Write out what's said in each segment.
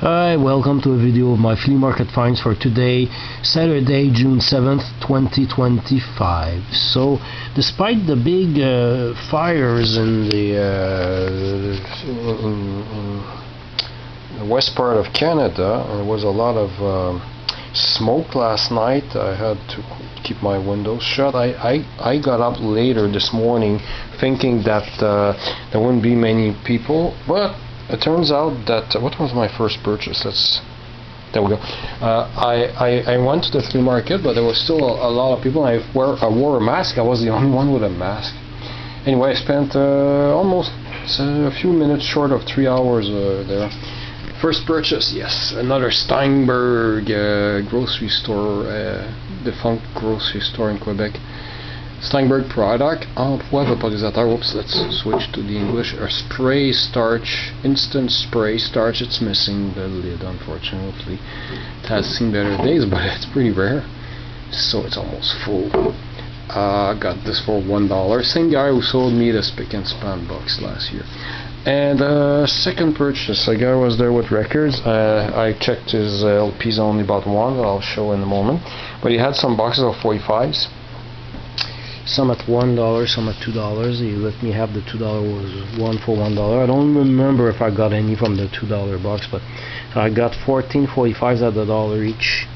Hi, welcome to a video of my flea market finds for today, Saturday, June 7th, 2025. So, despite the big fires in the west part of Canada, and there was a lot of smoke last night, I had to keep my windows shut. I got up later this morning thinking that there wouldn't be many people, but it turns out that what was my first purchase? There we go. I went to the flea market, but there was still a lot of people. I wore a mask. I was the only one with a mask. Anyway, I spent almost a few minutes short of 3 hours there. First purchase, yes, another Steinberg grocery store, defunct grocery store in Quebec. Steinberg product, emploi vaporisateur. Oops, let's switch to the English. A spray starch, instant spray starch. It's missing the lid, unfortunately. It has seen better days, but it's pretty rare, so it's almost full. I got this for $1. Same guy who sold me the Spick and Span box last year. And second purchase, a guy was there with records. I checked his LPs, only bought one that I'll show in a moment. But he had some boxes of 45s. Some at $1, some at $2. He let me have the $2 was one for $1. I don't remember if I got any from the $2 box, but I got 14 45s at $1 each,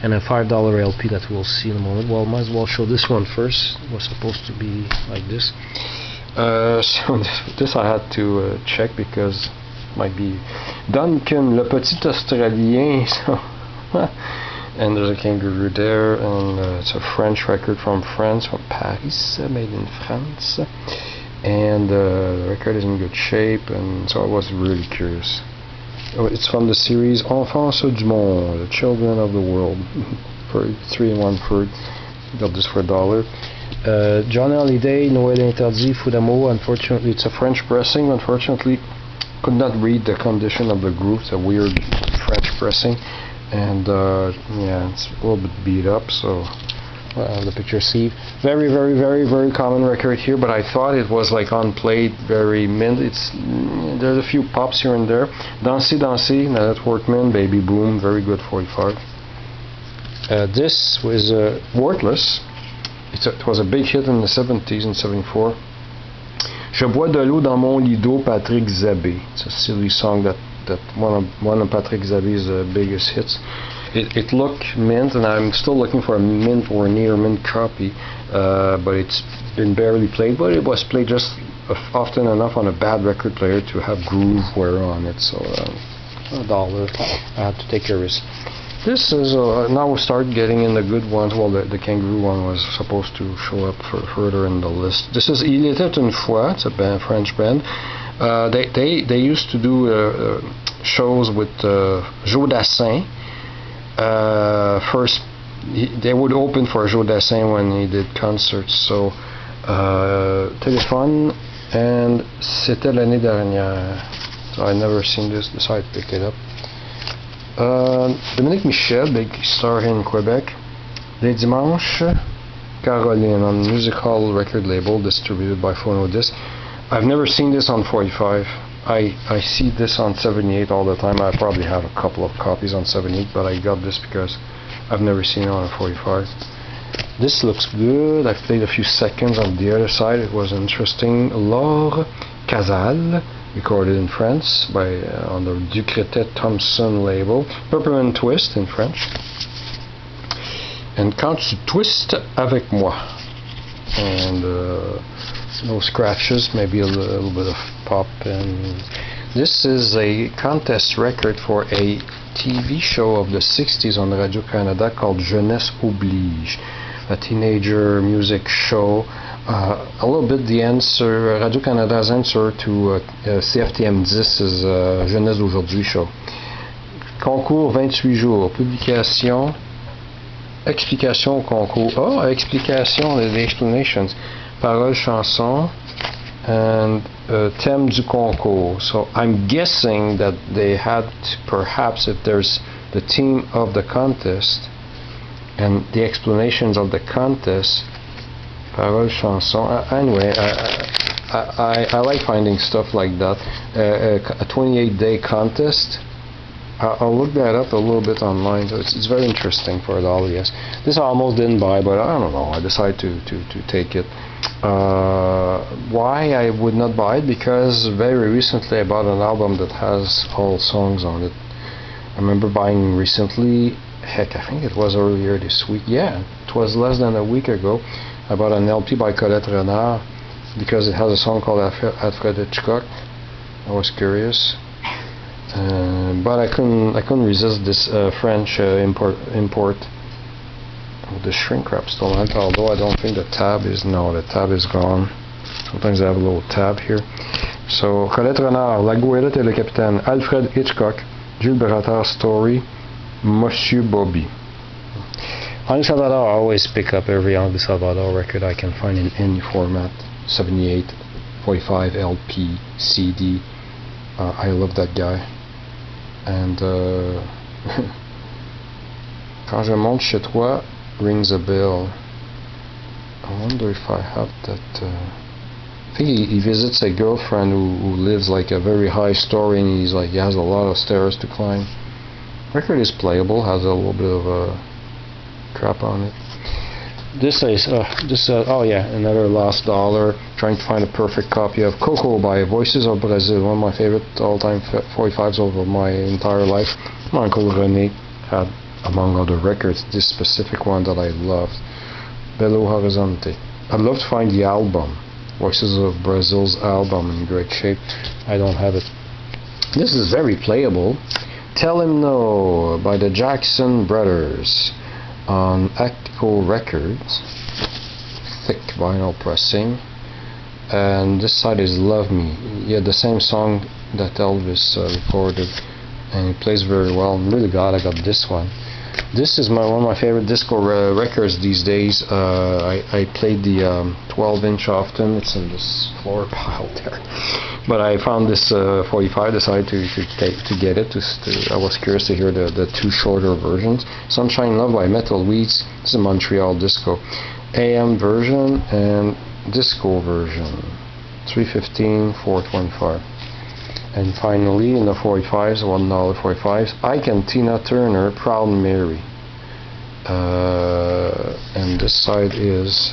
and a $5 LP that we'll see in a moment. Well, might as well show this one first. It was supposed to be like this. So this I had to check because it might be Duncan, le petit Australien. So and there's a kangaroo there, and it's a French record from France, from Paris, made in France, and the record is in good shape, and so I was really curious. It's from the series Enfants du Monde, the Children of the World, for 3 1/3. Got this for $1. John Holiday, Noël Interdit, Fou d'amour. Unfortunately, it's a French pressing. Unfortunately, could not read the condition of the groove. It's a weird French pressing. And yeah, it's a little bit beat up, so the picture see. Very, very, very, very common record here, but I thought it was like unplayed, very mint. There's a few pops here and there. Danser, Danser, Nanette Workman, Baby Boom, very good 45. This was Worthless. It was a big hit in the 70s, in 74. Je bois de l'eau dans mon lido, Patrick Zabé. It's a silly song that one of Patrick Zabé's biggest hits. It looked mint, and I'm still looking for a mint or near mint copy, but it's been barely played. But it was played just often enough on a bad record player to have groove wear on it. So $1, I had to take a risk. This is now we start getting in the good ones. Well, the kangaroo one was supposed to show up further in the list. This is Il était une fois. It's a French band. They used to do shows with Joe Dassin. First, they would open for Joe Dassin when he did concerts. So, Téléphone, and c'était l'année dernière. So I never seen this, so I picked it up. Dominique Michel, big star here in Quebec. Les Dimanches, Caroline, on Music Hall record label, distributed by Phonodisc. I've never seen this on 45. I see this on 78 all the time. I probably have a couple of copies on 78, but I got this because I've never seen it on a 45. This looks good. I've played a few seconds on the other side. It was interesting. Laure Casal, recorded in France by on the Ducretet Thompson label. Peppermint Twist in French. And Quand tu twistes avec moi. And no scratches, maybe a little bit of pop. And this is a contest record for a TV show of the 60s on Radio-Canada called Jeunesse Oblige, a teenager music show. A little bit the answer, Radio-Canada's answer to CFTM10's Jeunesse d'aujourd'hui show. Concours 28 jours, publication, explication au concours. Oh, explication, the explanations. Paroles, chansons, and thème du concours. So I'm guessing that they had perhaps, if there's the theme of the contest and the explanations of the contest, paroles, chansons. Anyway, I like finding stuff like that. A 28-day contest I'll look that up a little bit online. So it's very interesting for a dollar, yes. This I almost didn't buy, but I don't know. I decided to take it. Why I would not buy it? Because very recently I bought an album that has all songs on it. I remember buying recently, heck, I think it was earlier this week. Yeah, it was less than a week ago. I bought an LP by Colette Renard because it has a song called Alfred Hitchcock. I was curious. But I couldn't resist this French import with the shrink wrap still on it, although I don't think the tab is gone. Sometimes I have a little tab here. So Colette Renard, La Goélette et le Capitaine, Alfred Hitchcock, Jules Brateur's Story, Monsieur Bobby. Henri Salvador, I always pick up every Henri Salvador record I can find in any format, 78, 45, LP, CD. I love that guy. And Quand je monte chez toi rings a bell. I wonder if I have that. I think he visits a girlfriend who lives like a very high story, and he has a lot of stairs to climb. Record is playable, has a little bit of crap on it. This is oh yeah, another lost dollar. Trying to find a perfect copy of Coco by Voices of Brazil, one of my favorite all-time 45s over my entire life. My uncle René had, among other records, this specific one that I loved, Belo Horizonte. I'd love to find the album, Voices of Brazil's album, in great shape. I don't have it. This is very playable. Tell Him No by the Jackson Brothers on Actico Records, thick vinyl pressing, and this side is Love Me. Yeah, the same song that Elvis recorded, and it plays very well. I'm really glad I got this one. This is one of my favorite disco records these days. I played the 12-inch often. It's in this floor pile there. But I found this 45, decided to get it. I was curious to hear the two shorter versions. Sunshine Love by Metal Weeds. This is a Montreal disco. AM version and disco version. 315, 425. And finally, in the 45s, $1 45s, Ike and Tina Turner, Proud Mary. And this side is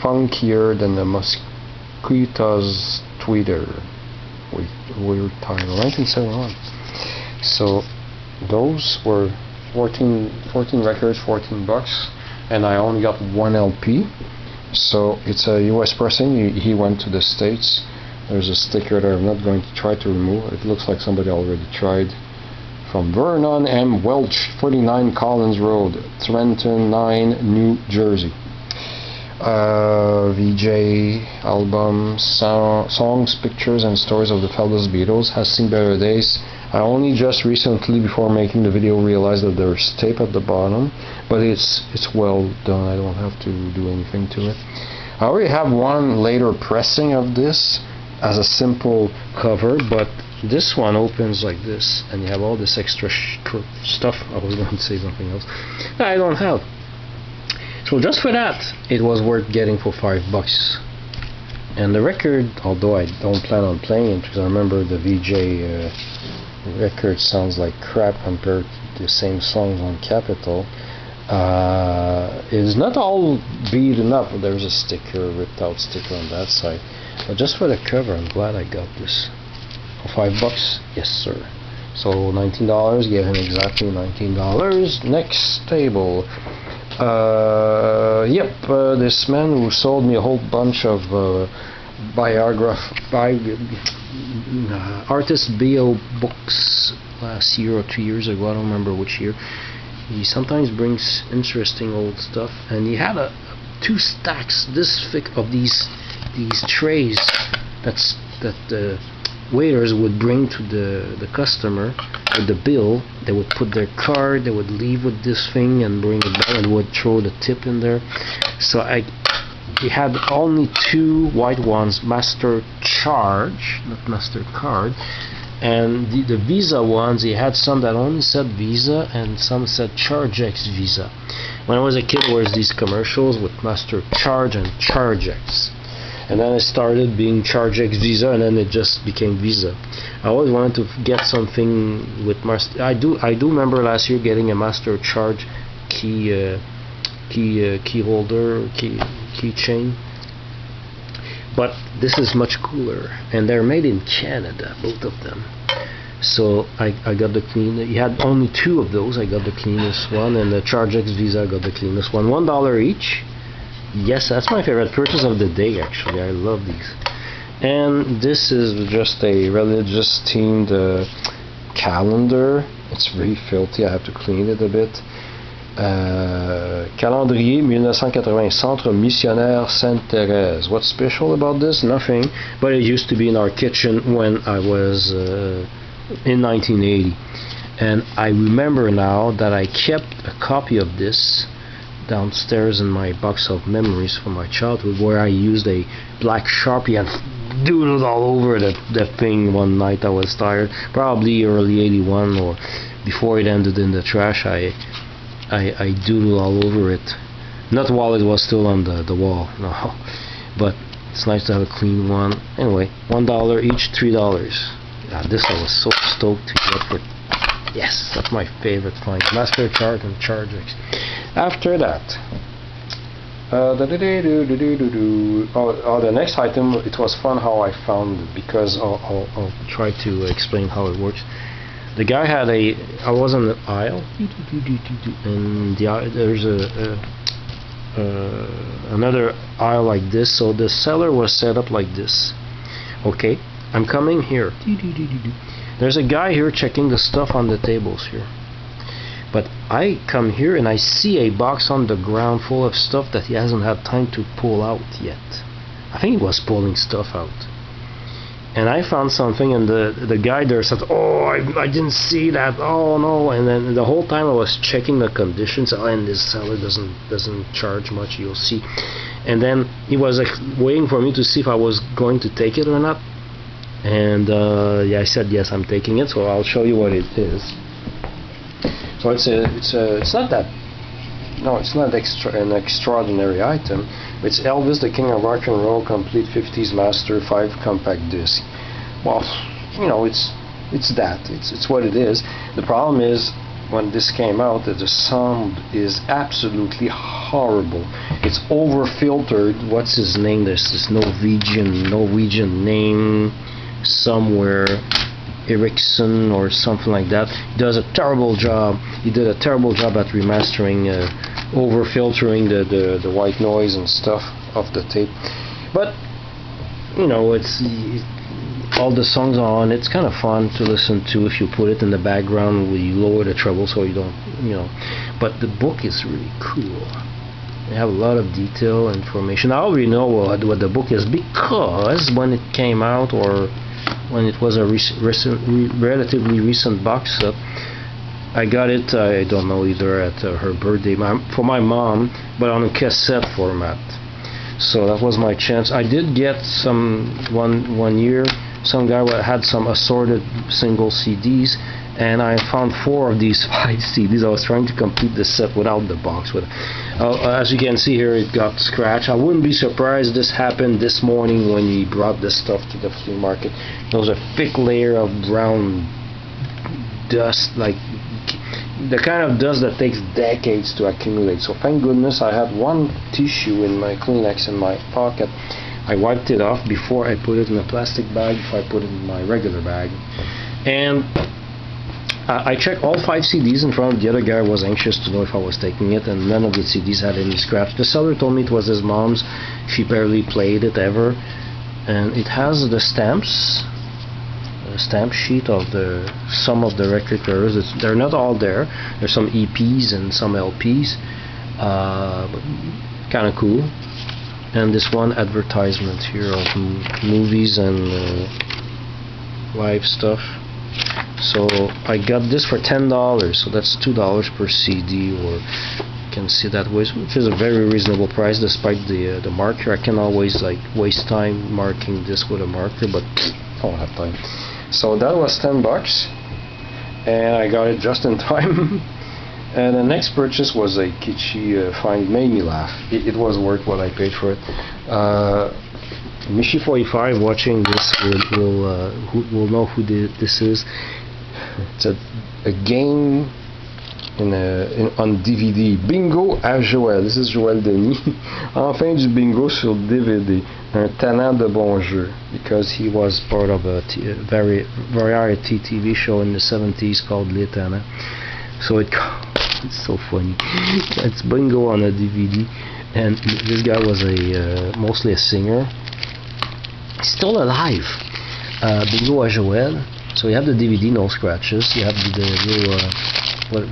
funkier than the Mosquitoes Tweeter. Weird title, 1971. So those were 14 records, $14, and I only got one LP. So it's a US pressing. He went to the States. There's a sticker that I'm not going to try to remove. It looks like somebody already tried. From Vernon M. Welch, 49 Collins Road, Trenton 9, New Jersey. VJ album, songs, pictures, and stories of the Fabulous Beatles. Has seen better days. I only just recently, before making the video, realized that there's tape at the bottom, but it's well done. I don't have to do anything to it. I already have one later pressing of this as a simple cover, but this one opens like this, and you have all this extra stuff. I was going to say something else I don't have. So just for that, it was worth getting for $5. And the record, although I don't plan on playing it, because I remember the VJ record sounds like crap compared to the same songs on Capitol. It's not all beaten up. There's a sticker, ripped out sticker on that side. But just for the cover, I'm glad I got this. For $5? Yes, sir. So $19, gave him exactly $19. Next table. This man who sold me a whole bunch of artist bio books last year or 2 years ago. I don't remember which year. He sometimes brings interesting old stuff, and he had two stacks this thick of these trays that the waiters would bring to the customer with the bill. They would put their card, they would leave with this thing and bring it back, and would throw the tip in there. So he had only two white ones, Master Charge, not MasterCard, and the Visa ones. He had some that only said Visa and some said ChargeX Visa. When I was a kid, there was these commercials with Master Charge and ChargeX. and then it started being ChargeX Visa, and then it just became Visa. I always wanted to get something with Master. I do remember last year getting a Master Charge key holder, keychain. But this is much cooler, and they're made in Canada, both of them. So I got the clean. You had only 2 of those. I got the cleanest one, and the ChargeX Visa I got the cleanest one. $1 each. Yes, that's my favorite purchase of the day. Actually, I love these. And this is just a religious themed calendar. It's very filthy. I have to clean it a bit. Calendrier 1980 Centre Missionnaire Sainte-Thérèse. What's special about this? Nothing, but it used to be in our kitchen when I was in 1980, and I remember now that I kept a copy of this downstairs in my box of memories from my childhood, where I used a black Sharpie and doodled all over the thing one night. I was tired, probably early 81 or before it ended in the trash. I doodled all over it, not while it was still on the wall, no, but it's nice to have a clean one. Anyway, $1 each, $3. This I was so stoked to get for. Yes, that's my favorite find. Master Charge and ChargeX. After that, the next item, it was fun how I found it, because I'll try to explain how it works. The guy had I was on the aisle, and there's another aisle like this, so the seller was set up like this. Okay, I'm coming here. There's a guy here checking the stuff on the tables here. But I come here and I see a box on the ground full of stuff that he hasn't had time to pull out yet. I think he was pulling stuff out. And I found something, and the guy there said, "Oh, I didn't see that. Oh no!" And then the whole time I was checking the conditions. Oh, and this seller doesn't charge much. You'll see. And then he was waiting for me to see if I was going to take it or not. And yeah, I said yes, I'm taking it. So I'll show you what it is. So it's not that. No, it's not an extraordinary item. It's Elvis, the King of Rock and Roll, complete 50s Master 5 compact disc. Well, you know, it's that. It's what it is. The problem is, when this came out, that the sound is absolutely horrible. It's over-filtered. What's his name? There's this Norwegian name somewhere. Ericsson or something like that. He does a terrible job. He did a terrible job at remastering, over filtering the white noise and stuff of the tape. But you know, it's all the songs are on. It's kind of fun to listen to if you put it in the background. You lower the treble so you don't, you know. But the book is really cool. They have a lot of detail information. I already know what the book is, because when it came out, or when it was a relatively recent box set, I got it, I don't know, either at her birthday for my mom, but on a cassette format. So that was my chance. I did get one year, some guy had some assorted single CDs, and I found 4 of these 5 CDs. I was trying to complete the set without the box. As you can see here, it got scratched. I wouldn't be surprised this happened this morning when he brought this stuff to the flea market. There was a thick layer of brown dust, like the kind of dust that takes decades to accumulate. So thank goodness I had one tissue in my Kleenex in my pocket. I wiped it off before I put it in a plastic bag, before I put it in my regular bag. And I checked all 5 CDs in front of the other guy. Was anxious to know if I was taking it, and none of the CDs had any scratch. The seller told me it was his mom's. She barely played it ever. And it has the stamps, a stamp sheet of some of the record players. They're not all there. There's some EPs and some LPs, but kind of cool. And this one advertisement here of movies and live stuff. So I got this for $10, so that's $2 per CD, or you can see that way, which is a very reasonable price despite the marker. I can always like waste time marking this with a marker, but I don't have time. So that was $10, and I got it just in time. And the next purchase was a kitschy find. Made me laugh. It was worth what I paid for it. Michi45 watching this will know who this is. It's a game on DVD. Bingo à Joël. This is Joël Denis. Enfin du bingo sur DVD. Un talent de bon jeu, because he was part of a very variety TV show in the 70s called Les Talents. So it's so funny. It's bingo on a DVD, and this guy was mostly a singer. He's still alive. Bingo à Joël. So you have the DVD, no scratches. You have the little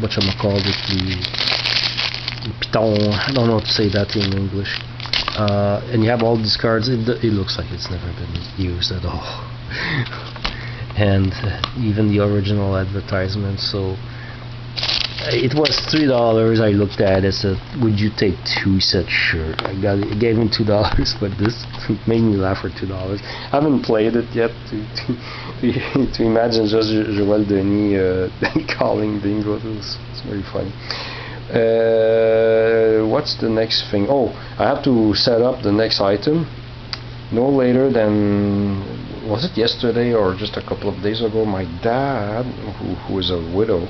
whatchamacallit, the piton. I don't know how to say that in English. And you have all these cards. It looks like it's never been used at all. And even the original advertisement. So it was $3. I looked at it, said, "Would you take two?" He said, "Sure." I gave him $2, but this made me laugh for $2. I haven't played it yet to imagine just Joël Denis calling bingo. It's very funny. What's the next thing? Oh, I have to set up the next item no later than, was it yesterday or just a couple of days ago? My dad, who is a widow,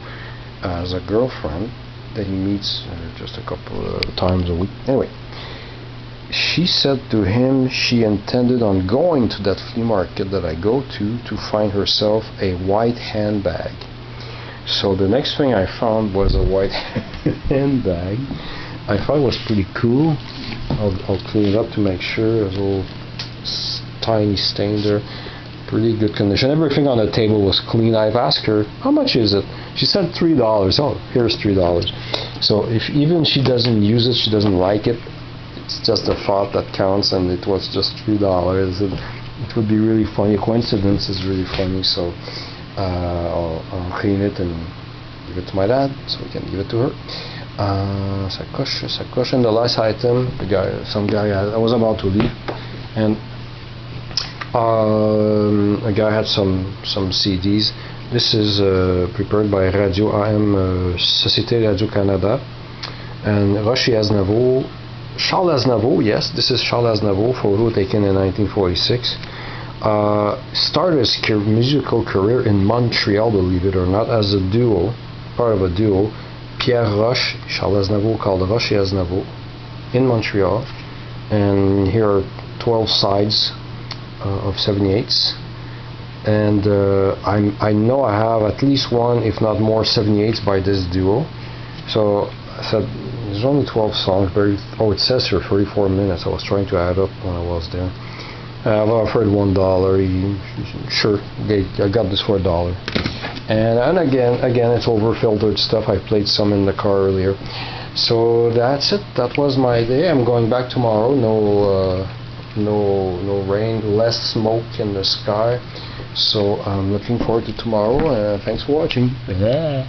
has a girlfriend that he meets just a couple of times a week. Anyway, she said to him she intended on going to that flea market that I go to find herself a white handbag. So the next thing I found was a white handbag. I thought it was pretty cool. I'll clean it up to make sure. There's a little tiny stain there. Pretty good condition. Everything on the table was clean. I've asked her, how much is it? She said $3. Oh, here's $3. So if even she doesn't use it, she doesn't like it, it's just a thought that counts, and it was just $3. It would be really funny. A coincidence is really funny. So I'll clean it and give it to my dad so we can give it to her. Sacoche, and the last item, some guy I was about to leave, and a guy had some CDs. This is prepared by Radio AM, Société Radio-Canada, and Rocher Aznavour, Charles Aznavour, yes, this is Charles Aznavour, photo taken in 1946. Started his musical career in Montreal, believe it or not, as a duo, part of a duo, Pierre Roche, Charles Aznavour, called Rocher Aznavour, in Montreal. And here are 12 sides of 78s. And I know I have at least one, if not more, 78s by this duo. So I said, there's only 12 songs, it says here 34 minutes. I was trying to add up when I was there. I've offered $1. Sure, I got this for $1. And again, it's over-filtered stuff. I played some in the car earlier. So that's it. That was my day. I'm going back tomorrow. No rain, less smoke in the sky. So I'm looking forward to tomorrow. Thanks for watching. Yeah.